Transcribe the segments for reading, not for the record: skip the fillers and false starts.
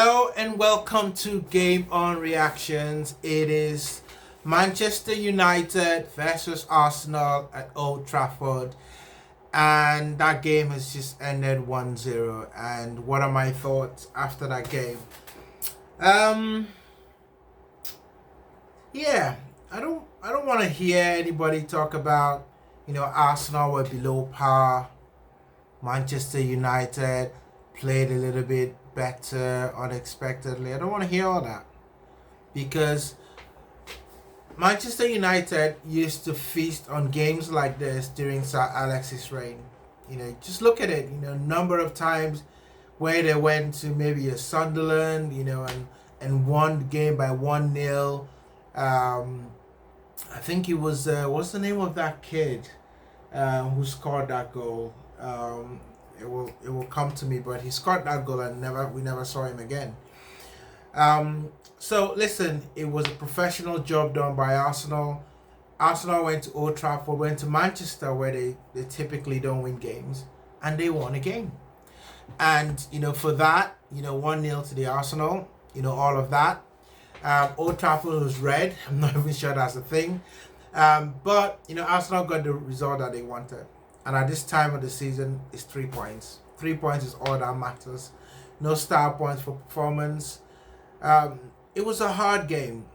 Hello and welcome to Game On Reactions. It is Manchester United versus Arsenal at Old Trafford, and that game has just ended 1-0. And what are my thoughts after that game? Um yeah, I don't want to hear anybody talk about, Arsenal were below par, Manchester United played a little bit better unexpectedly. I don't want to hear all that because Manchester United used to feast on games like this during Sir Alex's reign. Just look at it. Number of times where they went to maybe a Sunderland, and won the game by 1-0. I think it was what's the name of that kid who scored that goal? It will come to me, but he scored that goal and we never saw him again. So listen, it was a professional job done by Arsenal. Arsenal went to Old Trafford, went to Manchester where they typically don't win games, and they won a game. And for that, 1-0 to the Arsenal, all of that. Old Trafford was red. I'm not even sure that's a thing. But Arsenal got the result that they wanted. And at this time of the season, it's 3 points. 3 points is all that matters. No star points for performance. It was a hard game.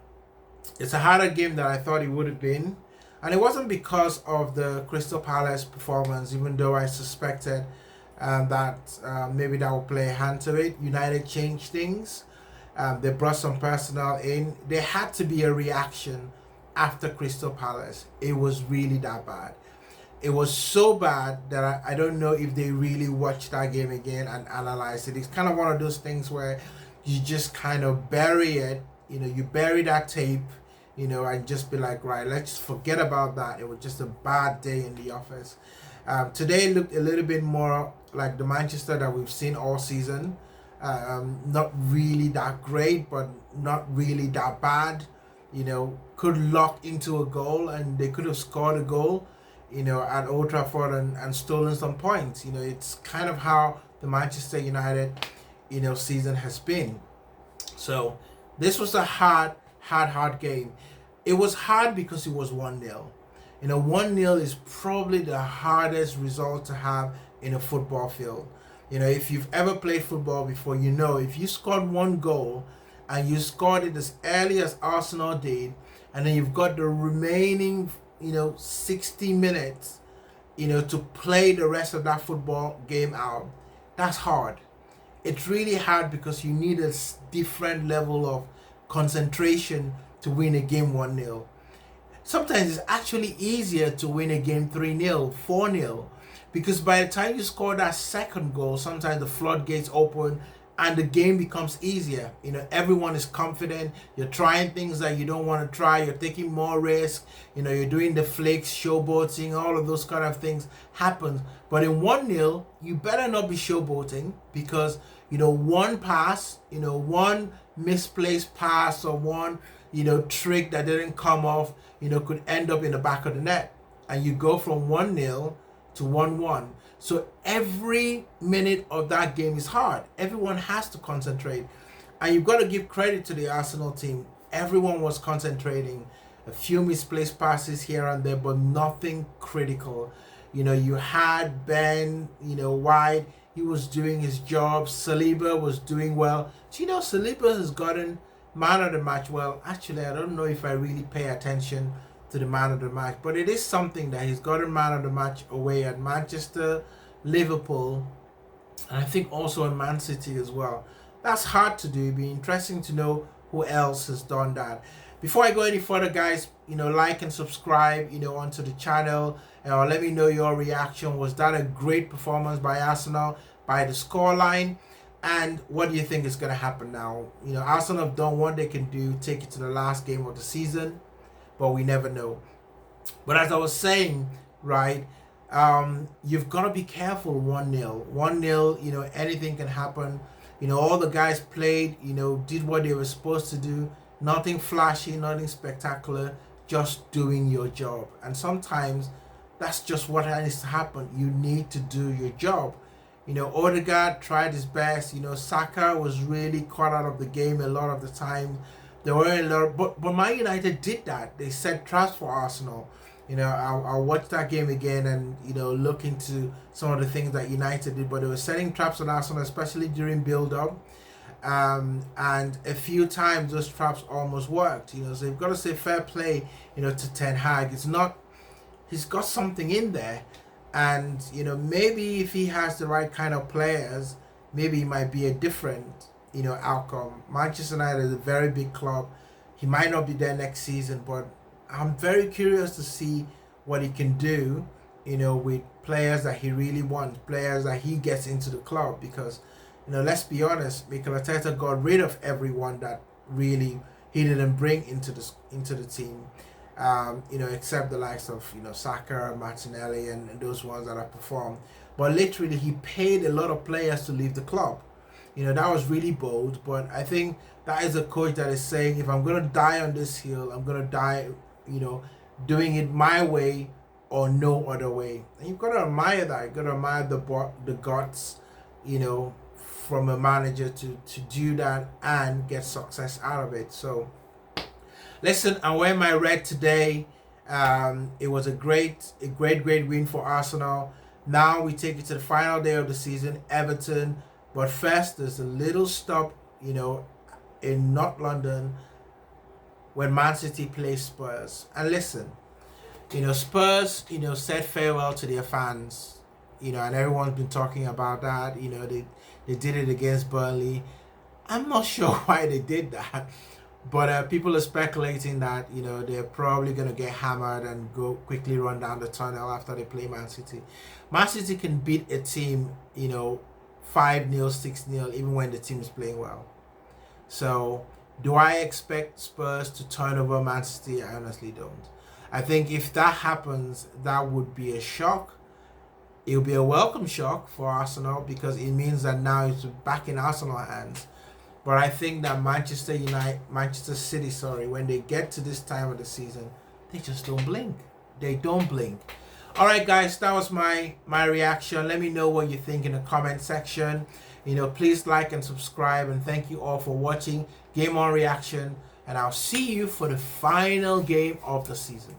It's a harder game than I thought it would have been. And it wasn't because of the Crystal Palace performance, even though I suspected that maybe that will play a hand to it. United changed things. They brought some personnel in. There had to be a reaction after Crystal Palace. It was really that bad. It was so bad that I don't know if they really watched that game again and analyzed it. It's kind of one of those things where you just kind of bury it. You bury that tape, and just be like, right, let's forget about that. It was just a bad day in the office. Today looked a little bit more like the Manchester that we've seen all season. Not really that great, but not really that bad. Could lock into a goal, and they could have scored a goal, at Old Trafford and stolen some points. It's kind of how the Manchester United, season has been. So this was a hard game. It was hard because it was 1-0. 1-0 is probably the hardest result to have in a football field. If you've ever played football before, if you scored one goal and you scored it as early as Arsenal did, and then you've got the remaining 60 minutes to play the rest of that football game out, that's hard. It's really hard because you need a different level of concentration to win a game 1-0. Sometimes it's actually easier to win a game 3-0, 4-0, because by the time you score that second goal, sometimes the floodgates open and the game becomes easier. Everyone is confident. You're trying things that you don't want to try. You're taking more risk. You're doing the flicks, showboating, all of those kind of things happen. But in 1-0, you better not be showboating because, one pass, one misplaced pass or one, trick that didn't come off, could end up in the back of the net. And you go from 1-0 to 1-1. So every minute of that game is hard. Everyone has to concentrate. And you've got to give credit to the Arsenal team. Everyone was concentrating. A few misplaced passes here and there, but nothing critical. You had Ben, wide. He was doing his job. Saliba was doing well. Do Saliba has gotten man of the match? Well, actually, I don't know if I really pay attention to the man of the match, but it is something that he's gotten man of the match away at Manchester, Liverpool, and I think also in Man City as well. That's hard to do. It'd be interesting to know who else has done that. Before I go any further, guys, like and subscribe, onto the channel, and let me know your reaction. Was that a great performance by Arsenal by the scoreline? And what do you think is going to happen now? Arsenal have done what they can do, take it to the last game of the season, but we never know. But as I was saying, right, you've got to be careful. 1-0, 1-0, anything can happen. All the guys played, did what they were supposed to do. Nothing flashy, nothing spectacular, just doing your job. And sometimes that's just what needs to happen. You need to do your job. Odegaard tried his best. Saka was really caught out of the game a lot of the time. There were a lot, but Man United did that. They set traps for Arsenal. I'll watch that game again and look into some of the things that United did. But they were setting traps on Arsenal, especially during build-up. And a few times those traps almost worked. So you've got to say fair play. To Ten Hag. It's not. He's got something in there. And maybe if he has the right kind of players, maybe it might be a different outcome. Manchester United is a very big club. He might not be there next season, but I'm very curious to see what he can do. With players that he really wants, players that he gets into the club. Because let's be honest, Mikel Arteta got rid of everyone that really he didn't bring into the team. Except the likes of Saka, Martinelli, and those ones that have performed. But literally, he paid a lot of players to leave the club. That was really bold. But I think that is a coach that is saying, if I'm gonna die on this hill, I'm gonna die, doing it my way or no other way. And you've got to admire that. You've got to admire the guts, from a manager to do that and get success out of it. So. Listen, I'm wearing my red today. It was a great win for Arsenal. Now we take it to the final day of the season, Everton. But first, there's a little stop, in North London when Man City plays Spurs. And listen, Spurs, said farewell to their fans, and everyone's been talking about that. They did it against Burnley. I'm not sure why they did that. But people are speculating that, they're probably going to get hammered and go quickly run down the tunnel after they play Man City. Man City can beat a team, 5-0, 6-0, even when the team is playing well. So, do I expect Spurs to turn over Man City? I honestly don't. I think if that happens, that would be a shock. It will be a welcome shock for Arsenal because it means that now it's back in Arsenal's hands. But I think that Manchester City, when they get to this time of the season, they just don't blink. They don't blink. All right, guys, that was my reaction. Let me know what you think in the comment section. Please like and subscribe. And thank you all for watching Game On Reaction. And I'll see you for the final game of the season.